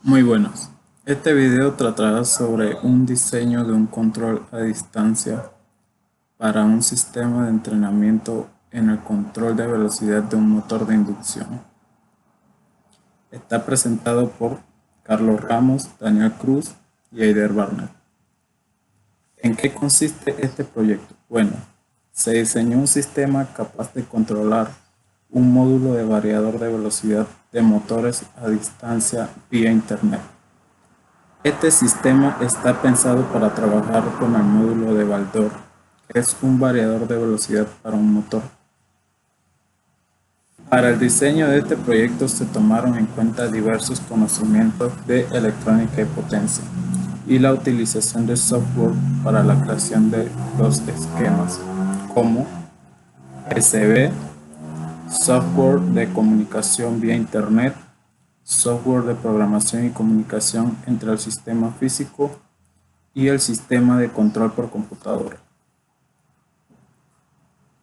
Muy buenas. Este video tratará sobre un diseño de un control a distancia para un sistema de entrenamiento en el control de velocidad de un motor de inducción. Está presentado por Carlos Ramos, Daniel Cruz y Eider Barnett. ¿En qué consiste este proyecto? Bueno, se diseñó un sistema capaz de controlar un módulo de variador de velocidad de motores a distancia vía Internet. Este sistema está pensado para trabajar con el módulo de Baldor, que es un variador de velocidad para un motor. Para el diseño de este proyecto se tomaron en cuenta diversos conocimientos de electrónica y potencia y la utilización de software para la creación de los esquemas, como PCB, software de comunicación vía Internet, software de programación y comunicación entre el sistema físico y el sistema de control por computadora.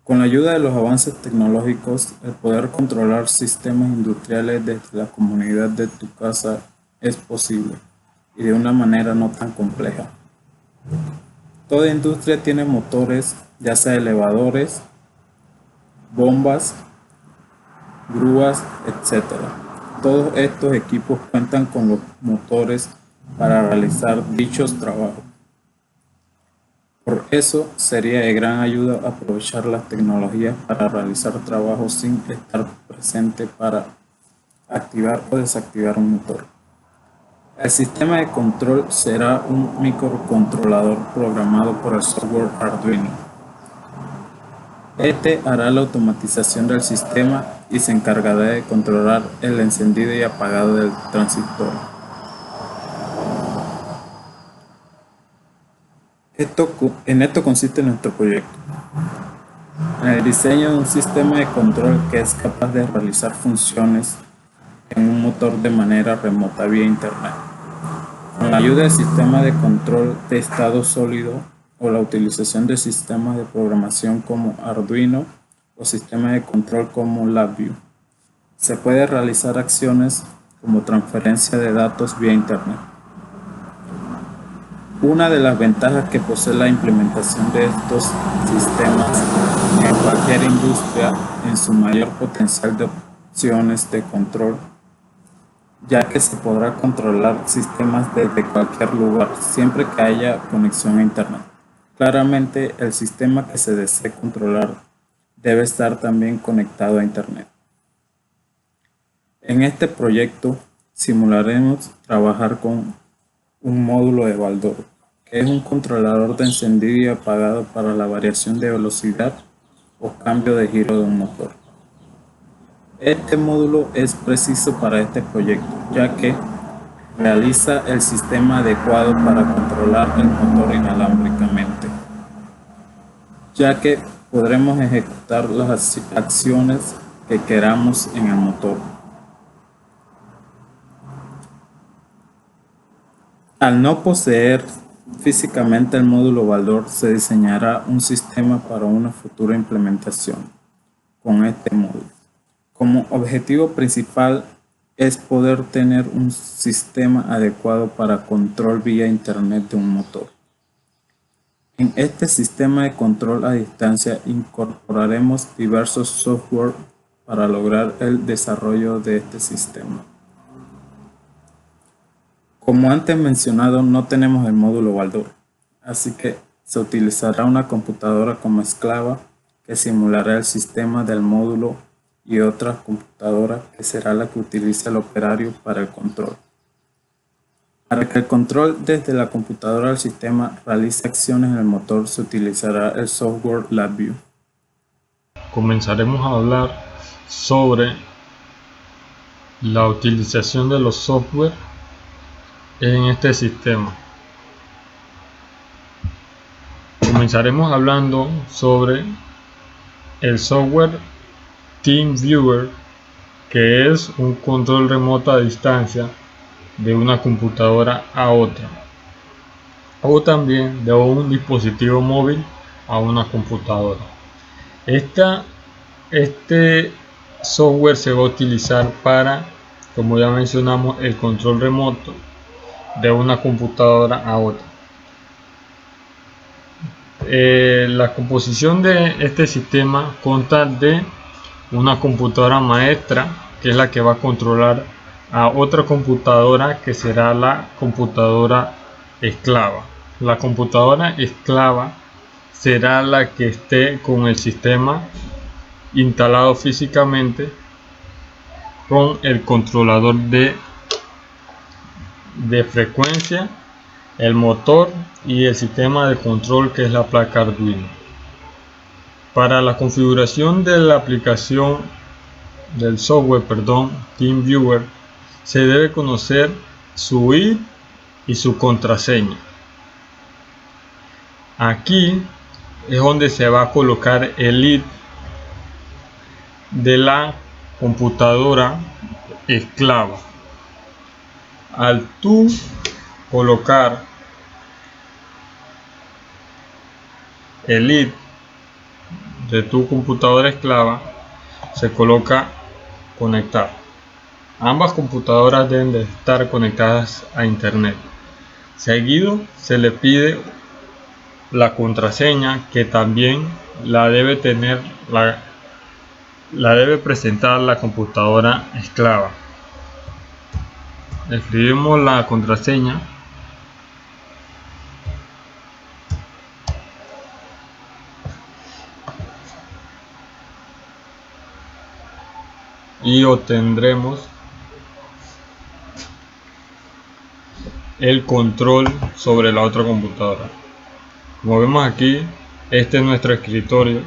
Con la ayuda de los avances tecnológicos, el poder controlar sistemas industriales desde la comunidad de tu casa es posible y de una manera no tan compleja. Toda industria tiene motores, ya sea elevadores, bombas, grúas, etc. Todos estos equipos cuentan con los motores para realizar dichos trabajos. Por eso sería de gran ayuda aprovechar las tecnologías para realizar trabajos sin estar presente para activar o desactivar un motor. El sistema de control será un microcontrolador programado por el software Arduino. Este hará la automatización del sistema y se encargará de controlar el encendido y apagado del transistor. En esto consiste nuestro proyecto. En el diseño de un sistema de control que es capaz de realizar funciones en un motor de manera remota vía Internet. Con la ayuda del sistema de control de estado sólido o la utilización de sistemas de programación como Arduino o sistemas de control como LabVIEW, se puede realizar acciones como transferencia de datos vía Internet. Una de las ventajas que posee la implementación de estos sistemas en cualquier industria en su mayor potencial de opciones de control, ya que se podrá controlar sistemas desde cualquier lugar, siempre que haya conexión a Internet. Claramente, el sistema que se desee controlar debe estar también conectado a Internet. En este proyecto simularemos trabajar con un módulo de Baldor, que es un controlador de encendido y apagado para la variación de velocidad o cambio de giro de un motor. Este módulo es preciso para este proyecto, ya que realiza el sistema adecuado para controlar el motor inalámbricamente, ya que podremos ejecutar las acciones que queramos en el motor. Al no poseer físicamente el módulo Baldor, se diseñará un sistema para una futura implementación con este módulo. Como objetivo principal es poder tener un sistema adecuado para control vía Internet de un motor. En este sistema de control a distancia incorporaremos diversos software para lograr el desarrollo de este sistema. Como antes mencionado, no tenemos el módulo Baldor, así que se utilizará una computadora como esclava que simulará el sistema del módulo y otra computadora que será la que utilice el operario para el control. Para que el control desde la computadora del sistema realice acciones en el motor, se utilizará el software LabVIEW. Comenzaremos a hablar sobre la utilización de los software en este sistema. Comenzaremos hablando sobre el software TeamViewer, que es un control remoto a distancia de una computadora a otra, o también de un dispositivo móvil a una computadora. Este software se va a utilizar para como ya mencionamos, el control remoto de una computadora a otra. La composición de este sistema consta de una computadora maestra, que es la que va a controlar a otra computadora, que será la computadora esclava. La computadora esclava será la que esté con el sistema instalado físicamente, con el controlador de frecuencia, el motor y el sistema de control, que es la placa Arduino. Para la configuración de la aplicación del software, TeamViewer, se debe conocer su ID y su contraseña. Aquí es donde se va a colocar el ID de la computadora esclava. Al tú colocar el ID de tu computadora esclava, se coloca conectar. Ambas computadoras deben de estar conectadas a internet. Seguido se le pide la contraseña, que también la debe tener, la debe presentar la computadora esclava. Escribimos la contraseña y obtendremos el control sobre la otra computadora. Como vemos aquí, este es nuestro escritorio,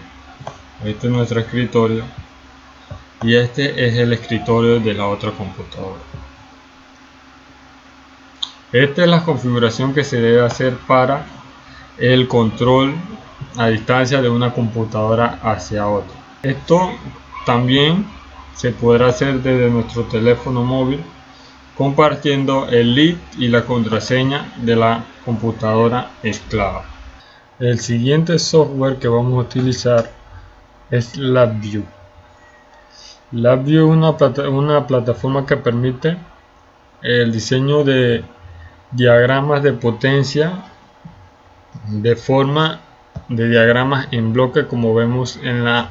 y este es el escritorio de la otra computadora. Esta es la configuración que se debe hacer para el control a distancia de una computadora hacia otra. Esto también se podrá hacer desde nuestro teléfono móvil, compartiendo el ID y la contraseña de la computadora esclava. El siguiente software que vamos a utilizar es LabVIEW. LabVIEW es una plataforma que permite el diseño de diagramas de potencia de forma de diagramas en bloque, como vemos en la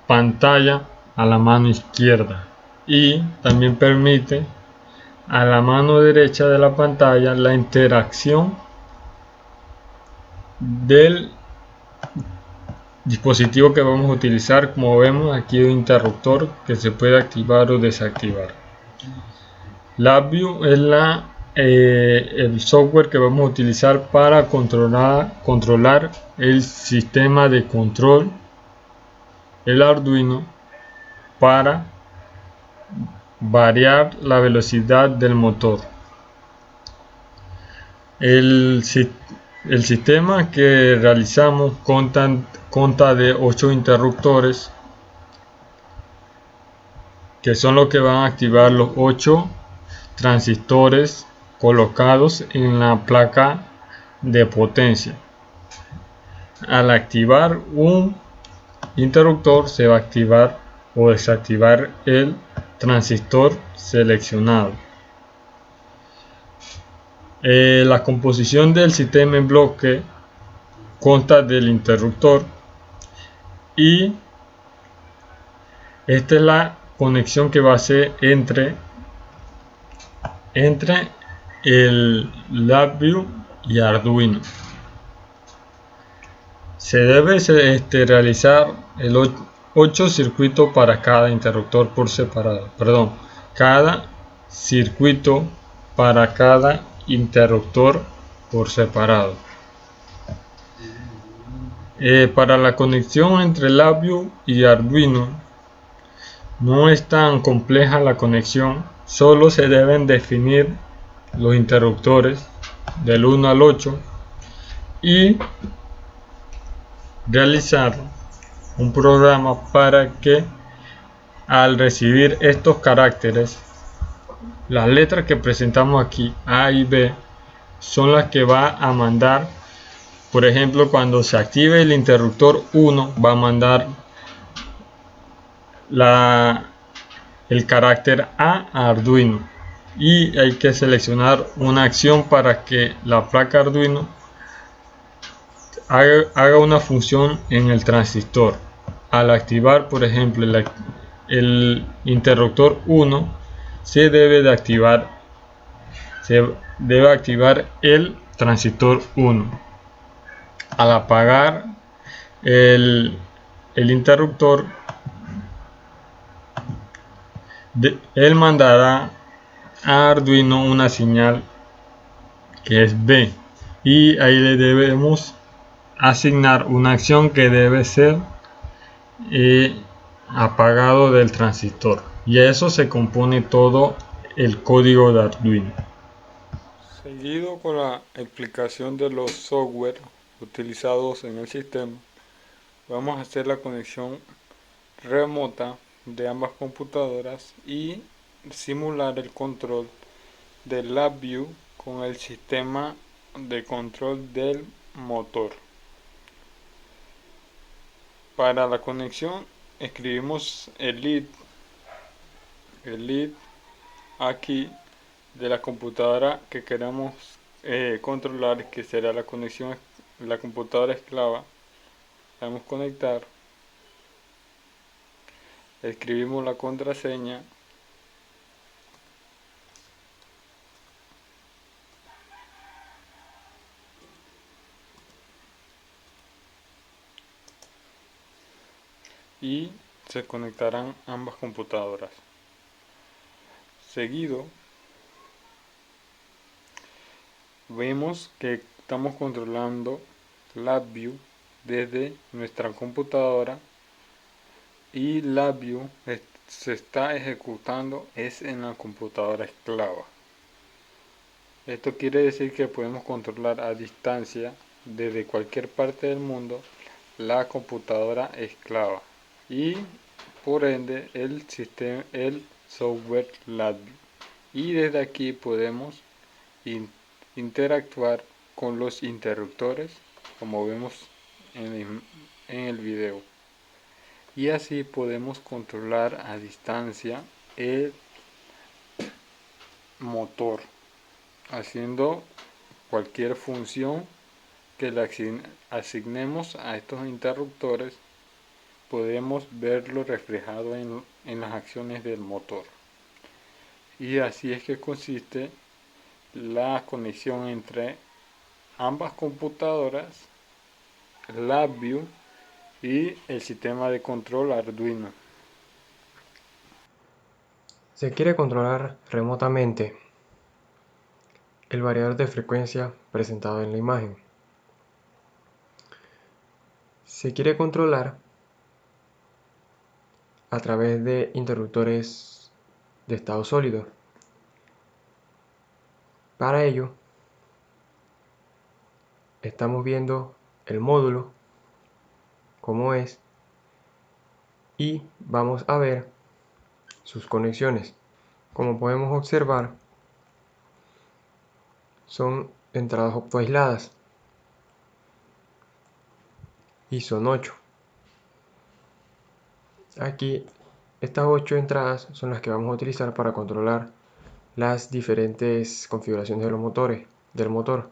pantalla a la mano izquierda, y también permite a la mano derecha de la pantalla la interacción del dispositivo que vamos a utilizar. Como vemos aquí, un interruptor que se puede activar o desactivar. LabVIEW es el software que vamos a utilizar para controlar el sistema de control, el Arduino, para variar la velocidad del motor. El sistema que realizamos consta de 8 interruptores, que son los que van a activar los 8 transistores colocados en la placa de potencia. Al activar un interruptor, se va a activar o desactivar el transistor seleccionado. La composición del sistema en bloque consta del interruptor, y esta es la conexión que va a ser entre el LabVIEW y Arduino. Se debe realizar 8 circuitos para cada interruptor por separado. Cada circuito para cada interruptor por separado. Para la conexión entre LabVIEW y Arduino no es tan compleja la conexión, solo se deben definir los interruptores del 1 al 8 y realizar un programa para que, al recibir estos caracteres, las letras que presentamos aquí, A y B, son las que va a mandar. Por ejemplo, cuando se active el interruptor 1, va a mandar el carácter A Arduino, y hay que seleccionar una acción para que la placa Arduino haga una función en el transistor. Al activar, por ejemplo, el interruptor 1, se debe activar el transistor 1. Al apagar el interruptor, él mandará a Arduino una señal que es B, y ahí le debemos asignar una acción que debe ser apagado del transistor, y a eso se compone todo el código de Arduino. Seguido con la explicación de los software utilizados en el sistema, vamos a hacer la conexión remota de ambas computadoras y simular el control del LabVIEW con el sistema de control del motor. Para la conexión escribimos el lead aquí de la computadora que queremos controlar, que será la conexión, la computadora esclava. Vamos a conectar, escribimos la contraseña y se conectarán ambas computadoras. Seguido, vemos que estamos controlando LabVIEW desde nuestra computadora, y LabVIEW se está ejecutando es en la computadora esclava. Esto quiere decir que podemos controlar a distancia desde cualquier parte del mundo la computadora esclava y por ende el software LabVIEW, y desde aquí podemos interactuar con los interruptores como vemos en el video, y así podemos controlar a distancia el motor haciendo cualquier función que le asignemos a estos interruptores. Podemos verlo reflejado en las acciones del motor, y así es que consiste la conexión entre ambas computadoras, LabVIEW y el sistema de control Arduino. Se quiere controlar remotamente el variador de frecuencia presentado en la imagen. Se quiere controlar a través de interruptores de estado sólido. Para ello, estamos viendo el módulo como es, y vamos a ver sus conexiones. Como podemos observar, son entradas optoaisladas y son 8. Aquí estas 8 entradas son las que vamos a utilizar para controlar las diferentes configuraciones de los motores, del motor: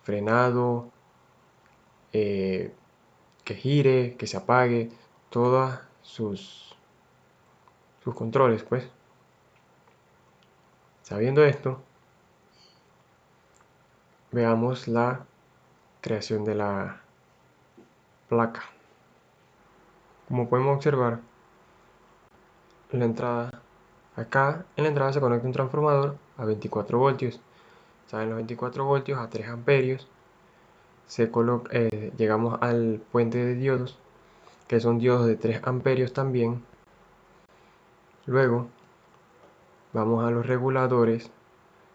frenado, que gire, que se apague, todos sus controles. Pues sabiendo esto, veamos la creación de la placa. Como podemos observar, en la entrada, acá en la entrada se conecta un transformador a 24 voltios. Salen los 24 voltios a 3 amperios. Llegamos al puente de diodos, que son diodos de 3 amperios también. Luego vamos a los reguladores,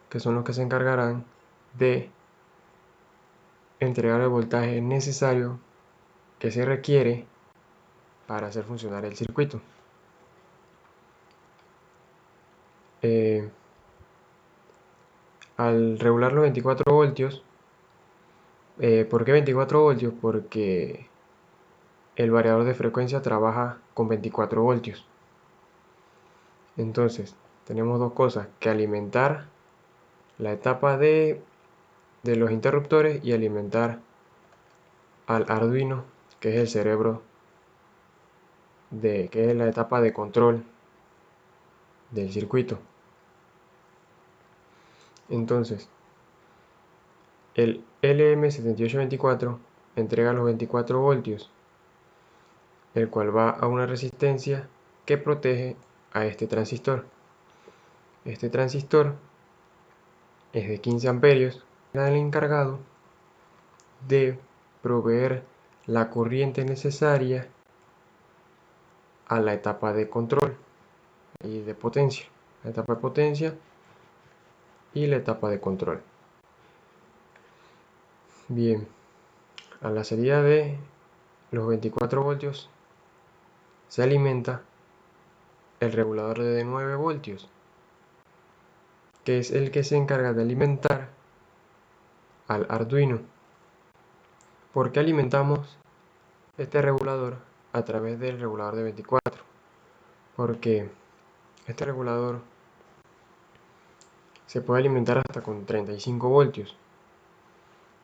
que son los que se encargarán de entregar el voltaje necesario que se requiere para hacer funcionar el circuito. Al regular los 24 voltios, ¿por qué 24 voltios? Porque el variador de frecuencia trabaja con 24 voltios. Entonces, tenemos dos cosas, que alimentar la etapa de los interruptores y alimentar al Arduino, que es el cerebro que es la etapa de control del circuito. Entonces, el LM7824 entrega los 24 voltios, el cual va a una resistencia que protege a este transistor. Este transistor es de 15 amperios, era el encargado de proveer la corriente necesaria a la etapa de control y de potencia, la etapa de potencia y la etapa de control. Bien, a la salida de los 24 voltios se alimenta el regulador de 9 voltios, que es el que se encarga de alimentar al Arduino. ¿Por qué alimentamos este regulador a través del regulador de 24? Porque este regulador se puede alimentar hasta con 35 voltios,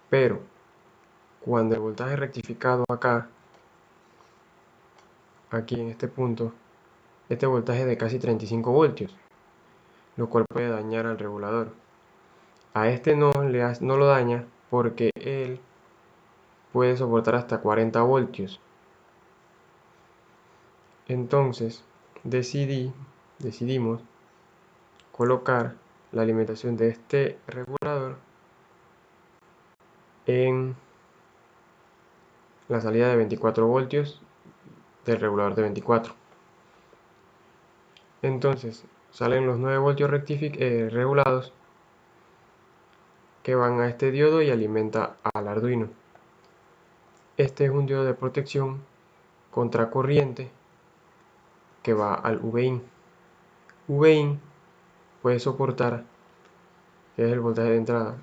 pero cuando el voltaje rectificado aquí en este punto, este voltaje es de casi 35 voltios, lo cual puede dañar al regulador. A este no lo daña porque él puede soportar hasta 40 voltios. Entonces decidimos colocar la alimentación de este regulador en la salida de 24 voltios del regulador de 24. Entonces salen los 9 voltios regulados que van a este diodo y alimenta al Arduino. Este es un diodo de protección contra corriente que va al VIN. VIN puede soportar, que es el voltaje de entrada,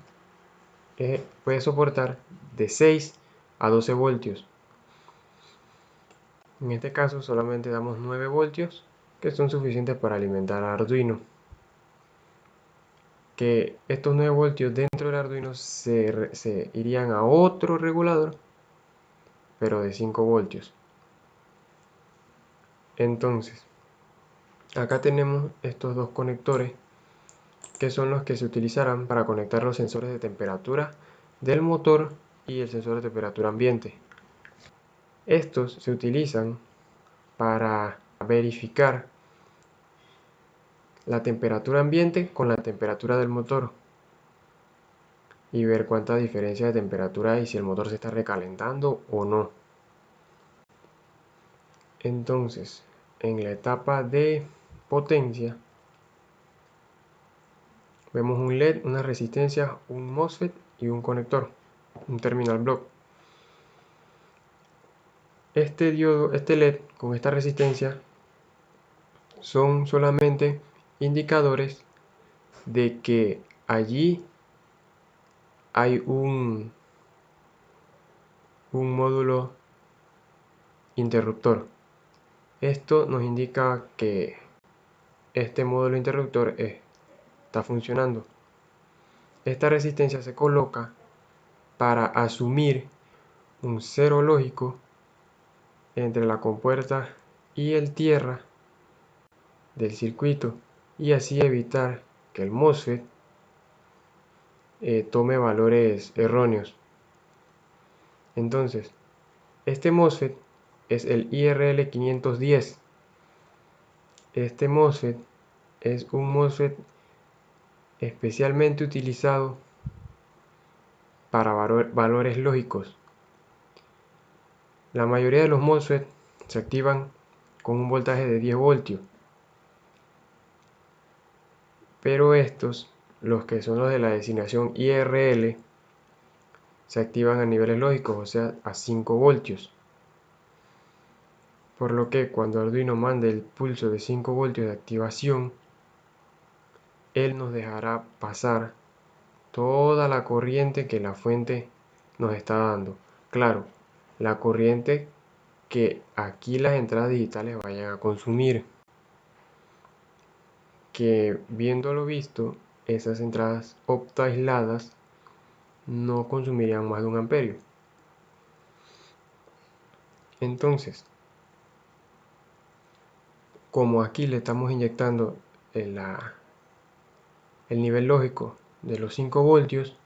puede soportar de 6 a 12 voltios. En este caso solamente damos 9 voltios, que son suficientes para alimentar al Arduino. Que estos 9 voltios dentro del Arduino se irían a otro regulador, pero de 5 voltios. Entonces, acá tenemos estos dos conectores, que son los que se utilizarán para conectar los sensores de temperatura del motor y el sensor de temperatura ambiente. Estos se utilizan para verificar la temperatura ambiente con la temperatura del motor y ver cuánta diferencia de temperatura hay, si el motor se está recalentando o no. Entonces, en la etapa de potencia vemos un LED, una resistencia, un MOSFET y un conector, un terminal block. Este LED con esta resistencia son solamente indicadores de que allí hay un módulo interruptor. Esto nos indica que este módulo interruptor está funcionando. Esta resistencia se coloca para asumir un cero lógico entre la compuerta y el tierra del circuito y así evitar que el MOSFET tome valores erróneos. Entonces, este MOSFET es el IRL510. Este MOSFET es un MOSFET especialmente utilizado para valores lógicos. La mayoría de los MOSFET se activan con un voltaje de 10 voltios, pero estos, los que son los de la designación IRL, se activan a niveles lógicos, o sea, a 5 voltios. Por lo que cuando Arduino mande el pulso de 5 voltios de activación, él nos dejará pasar toda la corriente que la fuente nos está dando. Claro, la corriente que aquí las entradas digitales vayan a consumir. que, viendo lo visto, esas entradas optoaisladas no consumirían más de 1 amperio. Entonces, como aquí le estamos inyectando el nivel lógico de los 5 voltios,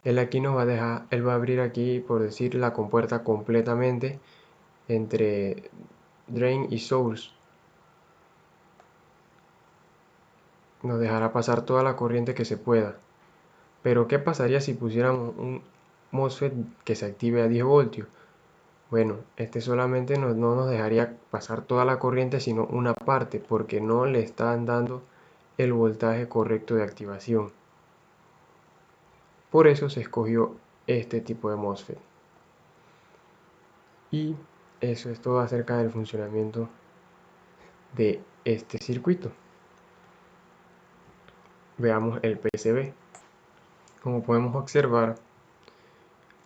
él aquí nos va a dejar, él va a abrir aquí, por decir, la compuerta completamente entre drain y source. Nos dejará pasar toda la corriente que se pueda. Pero ¿qué pasaría si pusiéramos un MOSFET que se active a 10 voltios? Bueno, este solamente no nos dejaría pasar toda la corriente, sino una parte, porque no le están dando el voltaje correcto de activación. Por eso se escogió este tipo de MOSFET. Y eso es todo acerca del funcionamiento de este circuito. Veamos el PCB. Como podemos observar,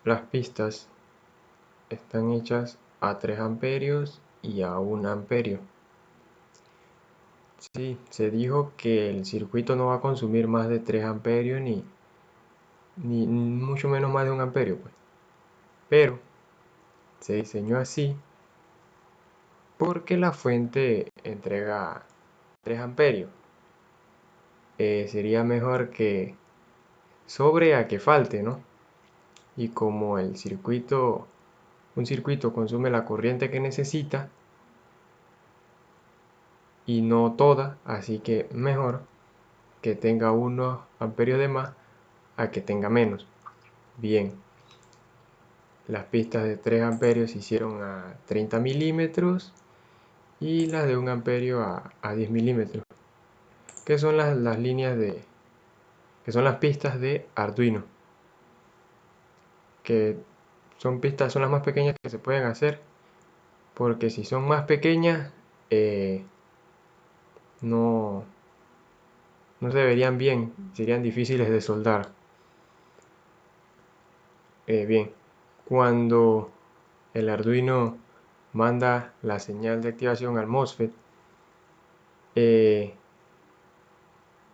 las pistas están hechas a 3 amperios y a 1 amperio. Sí, se dijo que el circuito no va a consumir más de 3 amperios ni mucho menos más de 1 amperio, pues. Pero se diseñó así porque la fuente entrega 3 amperios. Sería mejor que sobre a que falte, ¿no? Y como un circuito consume la corriente que necesita y no toda, así que mejor que tenga unos amperios de más a que tenga menos. Bien, las pistas de 3 amperios se hicieron a 30 milímetros y las de 1 amperio a 10 milímetros, que son las líneas que son las pistas de Arduino, que son las más pequeñas que se pueden hacer, porque si son más pequeñas no se verían bien, serían difíciles de soldar. Bien, cuando el Arduino manda la señal de activación al MOSFET, el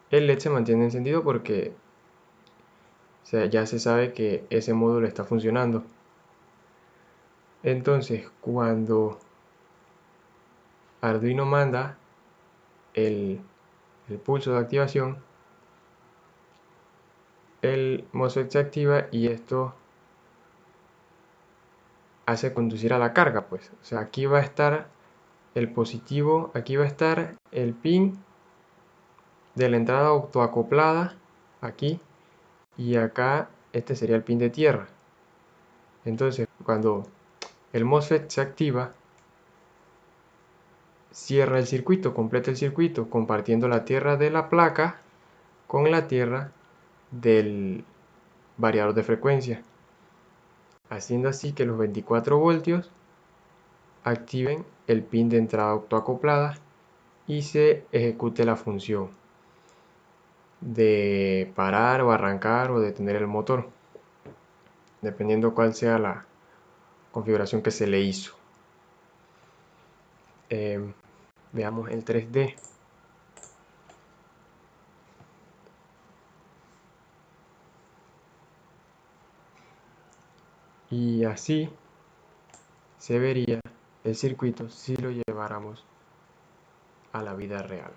LED se mantiene encendido porque ya se sabe que ese módulo está funcionando. Entonces, cuando Arduino manda el pulso de activación, el MOSFET se activa y esto hace conducir a la carga, pues. O sea, aquí va a estar el positivo, aquí va a estar el pin de la entrada autoacoplada, aquí, y acá este sería el pin de tierra. Entonces, cuando el MOSFET se activa, cierra el circuito, completa el circuito, compartiendo la tierra de la placa con la tierra del variador de frecuencia, haciendo así que los 24 voltios activen el pin de entrada autoacoplada y se ejecute la función de parar o arrancar o detener el motor, dependiendo cuál sea la configuración que se le hizo. Veamos el 3D. Y así se vería el circuito si lo lleváramos a la vida real.